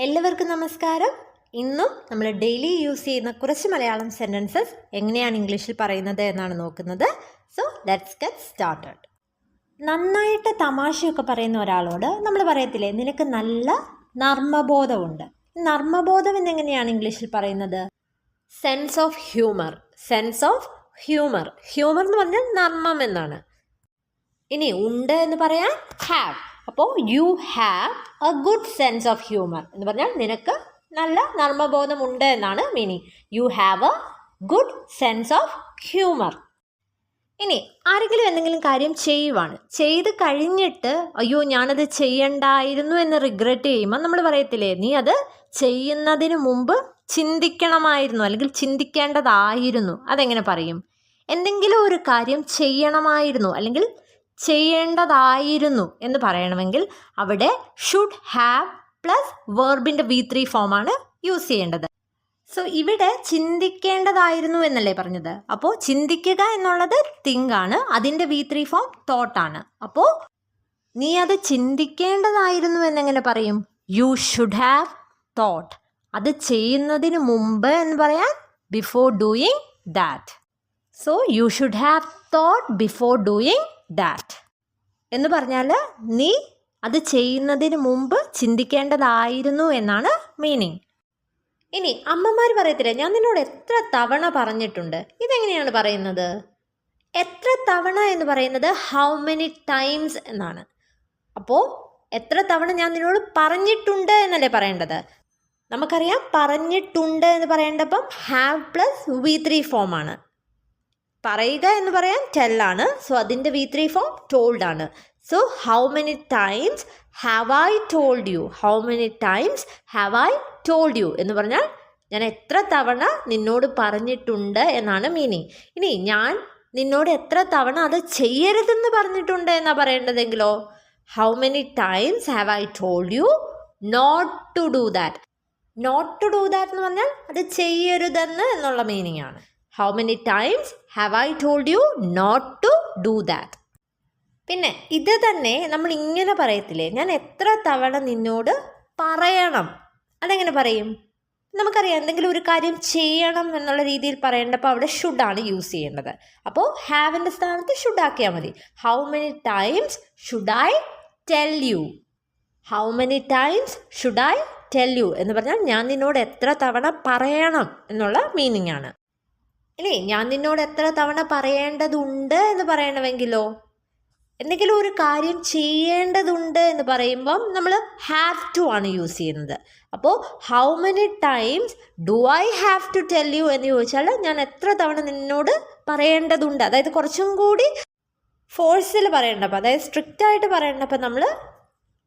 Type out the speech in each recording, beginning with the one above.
എല്ലാവർക്കും നമസ്കാരം. ഇന്നും നമ്മൾ ഡെയിലി യൂസ് ചെയ്യുന്ന കുറച്ച് മലയാളം സെൻറ്റൻസസ് എങ്ങനെയാണ് ഇംഗ്ലീഷിൽ പറയുന്നത് എന്നാണ് നോക്കുന്നത്. So let's get started. നന്നായിട്ട് തമാശയൊക്കെ പറയുന്ന ഒരാളോട് നമ്മൾ പറയത്തില്ലേ, നിനക്ക് നല്ല നർമ്മബോധമുണ്ട്. നർമ്മബോധം എന്നെങ്ങനെയാണ് ഇംഗ്ലീഷിൽ പറയുന്നത്? Sense of humour. Sense of humour. Humour എന്ന് പറഞ്ഞാൽ നർമ്മം എന്നാണ്. ഇനി ഉണ്ട് എന്ന് പറയാൻ ഹാവ്. അപ്പോൾ you have A good sense of humour എന്ന് പറഞ്ഞാൽ നിനക്ക് നല്ല നർമ്മബോധമുണ്ട് എന്നാണ് meaning. You have A good sense of humour. ഇനി ആരെങ്കിലും എന്തെങ്കിലും കാര്യം ചെയ്യുവാണ്, ചെയ്ത് കഴിഞ്ഞിട്ട് അയ്യോ ഞാനത് ചെയ്യണ്ടായിരുന്നു എന്ന് റിഗ്രറ്റ് ചെയ്യുമ്പോൾ നമ്മൾ പറയത്തില്ലേ, നീ അത് ചെയ്യുന്നതിന് മുമ്പ് ചിന്തിക്കണമായിരുന്നു അല്ലെങ്കിൽ ചിന്തിക്കേണ്ടതായിരുന്നു. അതെങ്ങനെ പറയും? എന്തെങ്കിലും ഒരു കാര്യം ചെയ്യണമായിരുന്നു അല്ലെങ്കിൽ ചെയ്യേണ്ടതായിരുന്നു എന്ന് പറയണമെങ്കിൽ അവിടെ ഷുഡ് ഹാവ് പ്ലസ് വെർബിൻ്റെ V3 ഫോമാണ് യൂസ് ചെയ്യേണ്ടത്. സോ ഇവിടെ ചിന്തിക്കേണ്ടതായിരുന്നു എന്നല്ലേ പറഞ്ഞത്. അപ്പോൾ ചിന്തിക്കുക എന്നുള്ളത് തിങ്ക് ആണ്, അതിൻ്റെ V3 ഫോം തോട്ടാണ്. അപ്പോൾ നീ അത് ചിന്തിക്കേണ്ടതായിരുന്നു എന്നെങ്ങനെ പറയും? You should have thought. അത് ചെയ്യുന്നതിന് മുമ്പ് എന്ന് പറയാൻ before doing that. So you should have thought before doing that എന്ന് പറഞ്ഞാൽ നീ അത് ചെയ്യുന്നതിന് മുമ്പ് ചിന്തിക്കേണ്ടതായിരുന്നു എന്നാണ് മീനിങ്. ഇനി അമ്മമാർ പറയത്തില്ല, ഞാൻ നിന്നോട് എത്ര തവണ പറഞ്ഞിട്ടുണ്ട്. ഇതെങ്ങനെയാണ് പറയുന്നത്? എത്ര തവണ എന്ന് പറയുന്നത് ഹൗ മെനി ടൈംസ് എന്നാണ്. അപ്പോൾ എത്ര തവണ ഞാൻ നിന്നോട് പറഞ്ഞിട്ടുണ്ട് എന്നല്ലേ പറയേണ്ടത്. നമുക്കറിയാം പറഞ്ഞിട്ടുണ്ട് എന്ന് പറയേണ്ടപ്പം ഹാവ് പ്ലസ് V3 ഫോമാണ്. പറയുക എന്ന് പറയാൻ ടെല്ലാണ്. സോ അതിൻ്റെ V3 ഫോം ടോൾഡ് ആണ്. So how many times have I told U. How many times have I told U എന്ന് പറഞ്ഞാൽ ഞാൻ എത്ര തവണ നിന്നോട് പറഞ്ഞിട്ടുണ്ട് എന്നാണ് മീനിങ്. ഇനി ഞാൻ നിന്നോട് എത്ര തവണ അത് ചെയ്യരുതെന്ന് പറഞ്ഞിട്ടുണ്ട് എന്നാണ് പറയേണ്ടതെങ്കിലോ how many times have I told you not to do that. Not to do that എന്ന് പറഞ്ഞാൽ അത് ചെയ്യരുതെന്ന് എന്നുള്ള മീനിങ് ആണ്. How many times have I told you not to do that? പിന്നെ ഇത് തന്നെ നമ്മൾ ഇങ്ങനെ പറയത്തില്ലേ, ഞാൻ എത്ര തവണ നിന്നോട് പറയണം. അതെങ്ങനെ പറയും? നമുക്കറിയാം എന്തെങ്കിലും ഒരു കാര്യം ചെയ്യണം എന്നുള്ള രീതിയിൽ പറയേണ്ടപ്പോൾ അവിടെ ഷുഡാണ് യൂസ് ചെയ്യേണ്ടത്. അപ്പോൾ ഹാവിൻ്റെ സ്ഥാനത്ത് ഷുഡ് ആക്കിയാൽ മതി. How many times should I tell you. How many times should I tell you എന്ന് പറഞ്ഞാൽ ഞാൻ നിന്നോട് എത്ര തവണ പറയണം എന്നുള്ള മീനിങ് ആണ്. ഇനി ഞാൻ നിന്നോട് എത്ര തവണ പറയേണ്ടതുണ്ട് എന്ന് പറയണമെങ്കിലോ എന്തെങ്കിലും ഒരു കാര്യം ചെയ്യേണ്ടതുണ്ട് എന്ന് പറയുമ്പം നമ്മൾ ഹാവ് ടു ആണ് യൂസ് ചെയ്യുന്നത്. അപ്പോൾ how many times do I have to tell you എന്ന് ചോദിച്ചാൽ ഞാൻ എത്ര തവണ നിന്നോട് പറയേണ്ടതുണ്ട്, അതായത് കുറച്ചും കൂടി ഫോഴ്സിൽ പറയേണ്ടപ്പോൾ, അതായത് സ്ട്രിക്റ്റ് ആയിട്ട് പറയേണ്ടപ്പോൾ നമ്മൾ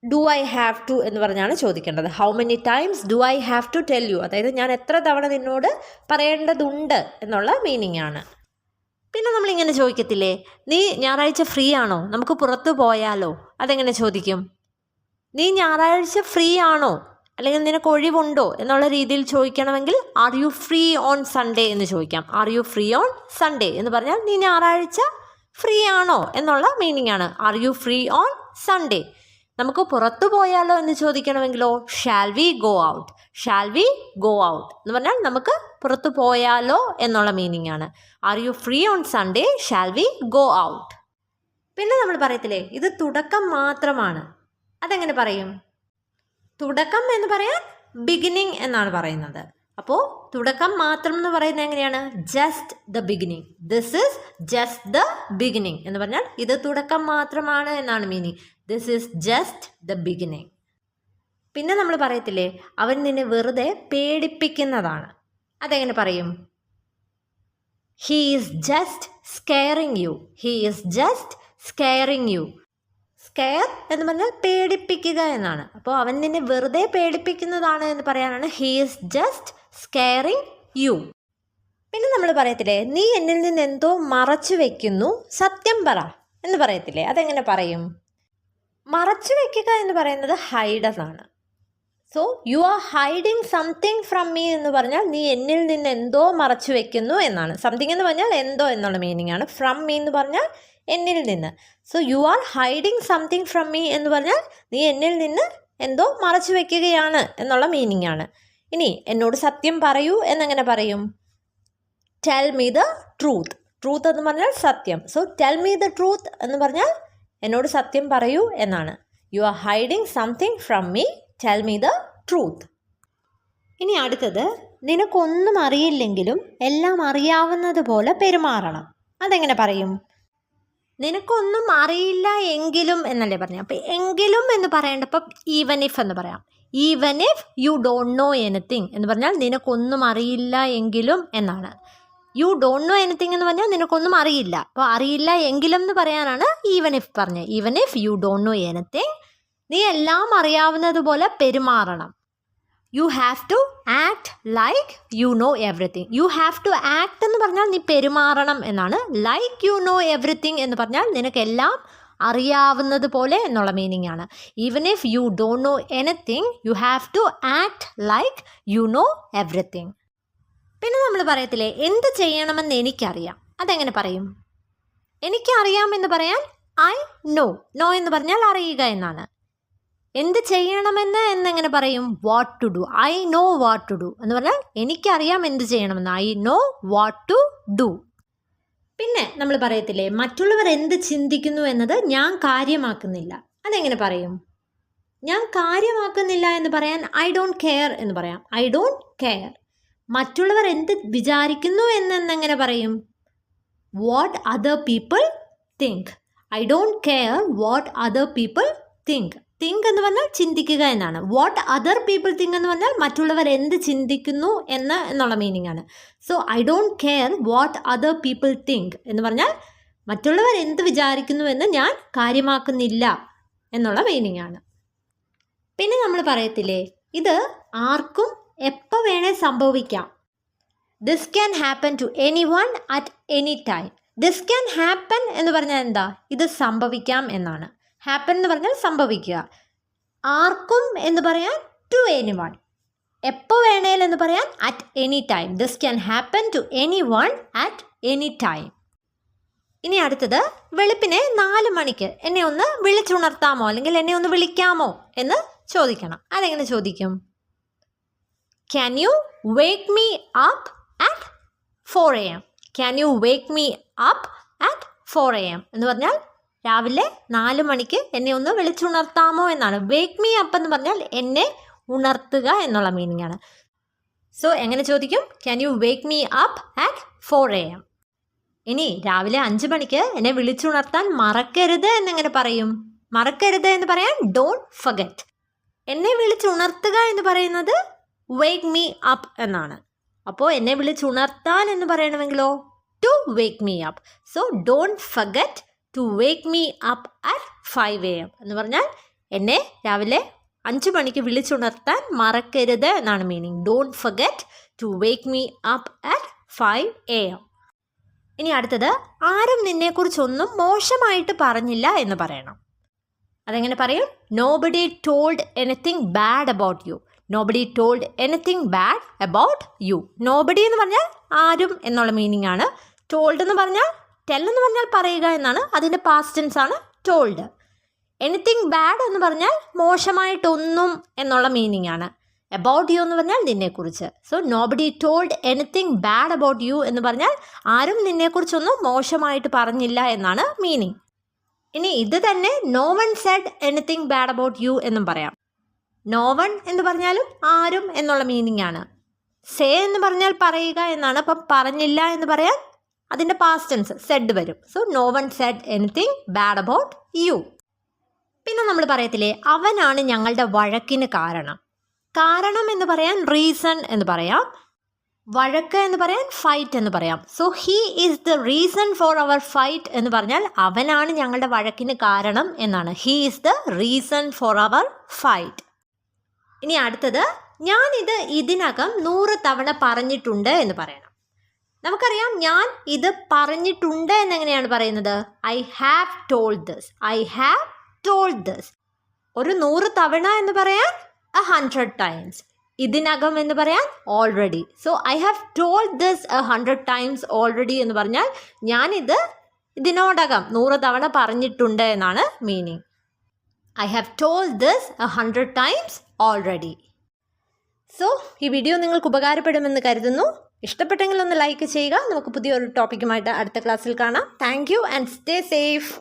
ഡു ഐ ഹാവ് ടു എന്ന് പറഞ്ഞാണ് ചോദിക്കേണ്ടത്. How many times do I have to tell you, അതായത് ഞാൻ എത്ര തവണ നിന്നോട് പറയേണ്ടതുണ്ട് എന്നുള്ള മീനിങ് ആണ്. പിന്നെ നമ്മളിങ്ങനെ ചോദിക്കത്തില്ലേ, നീ ഞായറാഴ്ച ഫ്രീ ആണോ, നമുക്ക് പുറത്തു പോയാലോ? അതെങ്ങനെ ചോദിക്കും? നീ ഞായറാഴ്ച ഫ്രീ ആണോ അല്ലെങ്കിൽ നിനക്ക് ഒഴിവുണ്ടോ എന്നുള്ള രീതിയിൽ ചോദിക്കണമെങ്കിൽ are you free on Sunday എന്ന് ചോദിക്കാം. Are you free on Sunday എന്ന് പറഞ്ഞാൽ നീ ഞായറാഴ്ച ഫ്രീ ആണോ എന്നുള്ള മീനിങ് ആണ്. Are you free on Sunday. നമുക്ക് പുറത്തു പോയാലോ എന്ന് ചോദിക്കണമെങ്കിലോ shall we go out. Shall we go out എന്ന് പറഞ്ഞാൽ നമുക്ക് പുറത്തു പോയാലോ എന്നുള്ള മീനിങ് ആണ്. Are you free on Sunday shall we go out. പിന്നെ നമ്മൾ പറയത്തില്ലേ, ഇത് തുടക്കം മാത്രമാണ്. അതെങ്ങനെ പറയും? തുടക്കം എന്ന് പറയാൻ ബിഗിനിങ് എന്നാണ് പറയുന്നത്. അപ്പോൾ തുടക്കം മാത്രം എന്ന് പറയുന്നത് എങ്ങനെയാണ്? Just the beginning. This is just the beginning എന്ന് പറഞ്ഞാൽ ഇത് തുടക്കം മാത്രമാണ് എന്നാണ് meaning. This is just the beginning. പിന്നെ നമ്മൾ പറയത്തില്ലേ, അവൻ നിന്നെ വെറുതെ പേടിപ്പിക്കുന്നതാണ്. അതെങ്ങനെ പറയും? He is just scaring you. He is just scaring you. Scare എന്ന് പറഞ്ഞാൽ പേടിപ്പിക്കുക എന്നാണ്. അപ്പോൾ അവൻ നിന്നെ വെറുതെ പേടിപ്പിക്കുന്നതാണ് എന്ന് പറയാനാണ് he is just scaring U. പിന്നെ നമ്മൾ പറയത്തില്ലേ, നീ എന്നിൽ നിന്ന് എന്തോ മറച്ചു വെക്കുന്നു, സത്യം പറ എന്ന് പറയത്തില്ലേ. അതെങ്ങനെ പറയും? മറച്ചു വെക്കുക എന്ന് പറയുന്നത് ഹൈഡ് എന്നാണ്. So you are hiding something from me എന്ന് പറഞ്ഞാൽ നീ എന്നിൽ നിന്ന് എന്തോ മറച്ചു വെക്കുന്നു എന്നാണ്. സംതിങ് എന്ന് പറഞ്ഞാൽ എന്തോ എന്നുള്ള മീനിങ് ആണ്. ഫ്രം മീ എന്ന് പറഞ്ഞാൽ എന്നിൽ നിന്ന്. So you are hiding something from me എന്ന് പറഞ്ഞാൽ നീ എന്നിൽ നിന്ന് എന്തോ മറച്ചു വെക്കുകയാണ് എന്നുള്ള മീനിങ് ആണ്. ഇനി എന്നോട് സത്യം പറയൂ എന്നെങ്ങനെ പറയും? Tell me the truth. Truth എന്ന് പറഞ്ഞാൽ സത്യം. So tell me the truth എന്ന് പറഞ്ഞാൽ എന്നോട് സത്യം പറയൂ എന്നാണ്. You are hiding something from me, tell me the truth. ഇനി അടുത്തത്, നിനക്കൊന്നും അറിയില്ലെങ്കിലും എല്ലാം അറിയാവുന്നത് പോലെ പെരുമാറണം. അതെങ്ങനെ പറയും? നിനക്കൊന്നും അറിയില്ല എങ്കിലും എന്നല്ലേ പറഞ്ഞു. അപ്പോൾ എങ്കിലും എന്ന് പറയേണ്ടപ്പം ഈവൻ ഇഫ് എന്ന് പറയാം. Even if you don't know anything എന്ന് പറഞ്ഞാൽ നിനക്കൊന്നും അറിയില്ല എങ്കിലും എന്നാണ്. യു ഡോണ്ട് നോ എനിത്തിങ് എന്ന് പറഞ്ഞാൽ നിനക്കൊന്നും അറിയില്ല. അപ്പോൾ അറിയില്ല എങ്കിലും എന്ന് പറയാനാണ് ഈവൻ ഇഫ് പറഞ്ഞത്. Even if you don't know anything, നീ എല്ലാം അറിയാവുന്നത് പോലെ പെരുമാറണം. You have to act like you know everything. You have to act എന്ന് പറഞ്ഞാൽ നീ പെരുമാറണം എന്നാണ്. ലൈക്ക് യു നോ എവറിത്തിങ് എന്ന് പറഞ്ഞാൽ നിനക്കെല്ലാം അറിയാവുന്നത് പോലെ എന്നുള്ള മീനിങ് ആണ്. Even if you don't know anything, you have to act like you know everything. പിന്നെ നമ്മൾ പറയത്തില്ലേ, എന്ത് ചെയ്യണമെന്ന് എനിക്കറിയാം. അതെങ്ങനെ പറയും? എനിക്കറിയാമെന്ന് പറയാൻ ഐ നോ. നോ എന്ന് പറഞ്ഞാൽ അറിയുക എന്നാണ്. എന്ത് ചെയ്യണമെന്ന് എന്നെങ്ങനെ പറയും? What to do. I know what to do എന്ന് പറഞ്ഞാൽ എനിക്കറിയാം എന്ത് ചെയ്യണമെന്ന്. I know what to do. പിന്നെ നമ്മൾ പറയത്തില്ലേ, മറ്റുള്ളവർ എന്ത് ചിന്തിക്കുന്നു എന്നത് ഞാൻ കാര്യമാക്കുന്നില്ല. അതെങ്ങനെ പറയും? ഞാൻ കാര്യമാക്കുന്നില്ല എന്ന് പറയാൻ ഐ ഡോണ്ട് കെയർ എന്ന് പറയാം. I don't care. മറ്റുള്ളവർ എന്ത് വിചാരിക്കുന്നു എന്നെങ്ങനെ പറയും? What other people think. I don't care what other people think. Think എന്ന് പറഞ്ഞാൽ ചിന്തിക്കുക എന്നാണ്. വാട്ട് അതർ പീപ്പിൾ തിങ്ക് എന്ന് പറഞ്ഞാൽ മറ്റുള്ളവർ എന്ത് ചിന്തിക്കുന്നു എന്നുള്ള മീനിങ് ആണ്. So I don't care what other people think എന്ന് പറഞ്ഞാൽ മറ്റുള്ളവർ എന്ത് വിചാരിക്കുന്നു എന്ന് ഞാൻ കാര്യമാക്കുന്നില്ല എന്നുള്ള മീനിങ് ആണ്. പിന്നെ നമ്മൾ പറയത്തില്ലേ, ഇത് ആർക്കും എപ്പോൾ വേണേ സംഭവിക്കാം. This can happen to anyone at any time. This can happen എന്ന് പറഞ്ഞാൽ എന്താ? ഇത് സംഭവിക്കാം എന്നാണ്. ഹാപ്പൻ എന്ന് പറഞ്ഞാൽ സംഭവിക്കുക. ആർക്കും എന്ന് പറയാൻ ടു എനി വൺ. എപ്പോൾ വേണേലെന്ന് പറയാൻ at any time. This can happen to anyone at any time. ഇനി അടുത്തത്, വെളുപ്പിനെ 4 മണിക്ക് എന്നെ ഒന്ന് വിളിച്ചുണർത്താമോ അല്ലെങ്കിൽ എന്നെ ഒന്ന് വിളിക്കാമോ എന്ന് ചോദിക്കണം. അതെങ്ങനെ ചോദിക്കും? Can you wake me up at 4 AM. Can you wake me up at 4 AM എന്ന് പറഞ്ഞാൽ രാവിലെ 4 മണിക്ക് എന്നെ ഒന്ന് വിളിച്ചുണർത്താമോ എന്നാണ്. വേക്ക് മീ അപ്പ് എന്ന് പറഞ്ഞാൽ എന്നെ ഉണർത്തുക എന്നുള്ള മീനിങ് ആണ്. സോ എങ്ങനെ ചോദിക്കും? Can you wake me up at 4 AM. ഇനി രാവിലെ 5 മണിക്ക് എന്നെ വിളിച്ചുണർത്താൻ മറക്കരുത് എന്നെങ്ങനെ പറയും? മറക്കരുത് എന്ന് പറയാൻ ഡോണ്ട് ഫർഗെറ്റ്. എന്നെ വിളിച്ചുണർത്തുക എന്ന് പറയുന്നത് വേക്ക് മീ അപ്പ് എന്നാണ്. അപ്പോൾ എന്നെ വിളിച്ചുണർത്താൻ എന്ന് പറയണമെങ്കിലോ to wake me up. So don't forget to wake me up at 5 AM എന്ന് പറഞ്ഞാൽ എന്നെ രാവിലെ 5 മണിക്ക് വിളിച്ചുണർത്താൻ മറക്കരുത് എന്നാണ് meaning. Don't forget to wake me up at 5 AM. ഇനി അടുത്തത്, ആരും നിന്നെക്കുറിച്ചൊന്നും മോശമായിട്ട് പറഞ്ഞില്ല എന്ന് പറയണം. അതെങ്ങനെ പറയും? Nobody told anything bad about U. Nobody told anything bad about U. Nobody എന്ന് പറഞ്ഞാൽ ആരും എന്നുള്ള മീനിങ് ആണ്. ടോൾഡ് എന്ന് പറഞ്ഞാൽ ടെൽ എന്ന് പറഞ്ഞാൽ പറയുക എന്നാണ്. അതിൻ്റെ പാസ്റ്റ് ടെൻസ് ആണ് ടോൾഡ്. എനിത്തിങ് ബാഡ് എന്ന് പറഞ്ഞാൽ മോശമായിട്ടൊന്നും എന്നുള്ള മീനിങ് ആണ്. അബൌട്ട് യു എന്ന് പറഞ്ഞാൽ നിന്നെക്കുറിച്ച്. So nobody told anything bad about U എന്ന് പറഞ്ഞാൽ ആരും നിന്നെക്കുറിച്ചൊന്നും മോശമായിട്ട് പറഞ്ഞില്ല എന്നാണ് മീനിങ്. ഇനി ഇത് തന്നെ no one said anything bad about you എന്നും പറയാം. നോ വൺ എന്ന് പറഞ്ഞാലും ആരും എന്നുള്ള മീനിങ് ആണ്. സേ എന്ന് പറഞ്ഞാൽ പറയുക എന്നാണ്. അപ്പം പറഞ്ഞില്ല എന്ന് പറയാൻ അതിൻ്റെ പാസ്റ്റ് ടെൻസ് സെഡ് വരും. So no one said anything bad about you. പിന്നെ നമ്മൾ പറയത്തില്ലേ, അവനാണ് ഞങ്ങളുടെ വഴക്കിന് കാരണം. കാരണം എന്ന് പറയാൻ റീസൺ എന്ന് പറയാം. വഴക്ക് എന്ന് പറയാൻ ഫൈറ്റ് എന്ന് പറയാം. So he is the reason for our fight എന്ന് പറഞ്ഞാൽ അവനാണ് ഞങ്ങളുടെ വഴക്കിന് കാരണം എന്നാണ്. He is the reason for our fight. ഇനി അടുത്തത്, ഞാനിത് ഇതിനകം 100 തവണ പറഞ്ഞിട്ടുണ്ട് എന്ന് പറയണം. നമുക്കറിയാം ഞാൻ ഇത് പറഞ്ഞിട്ടുണ്ട് എന്നെങ്ങനെയാണ് പറയുന്നത്? I have told this. I have told this. ഒരു 100 തവണ എന്ന് പറയാൻ 100 times. ഇതിനകം എന്ന് പറയാൻ already. So I have told this 100 times already എന്ന് പറഞ്ഞാൽ ഞാനിത് ഇതിനോടകം 100 തവണ പറഞ്ഞിട്ടുണ്ട് എന്നാണ് meaning. I have told this 100 times already. So ഈ വീഡിയോ നിങ്ങൾക്ക് ഉപകാരപ്പെടുമെന്ന് കരുതുന്നു. ഇഷ്ടപ്പെട്ടെങ്കിൽ ഒന്ന് ലൈക്ക് ചെയ്യുക. നമുക്ക് പുതിയൊരു ടോപ്പിക്കുമായിട്ട് അടുത്ത ക്ലാസ്സിൽ കാണാം. Thank you and stay safe.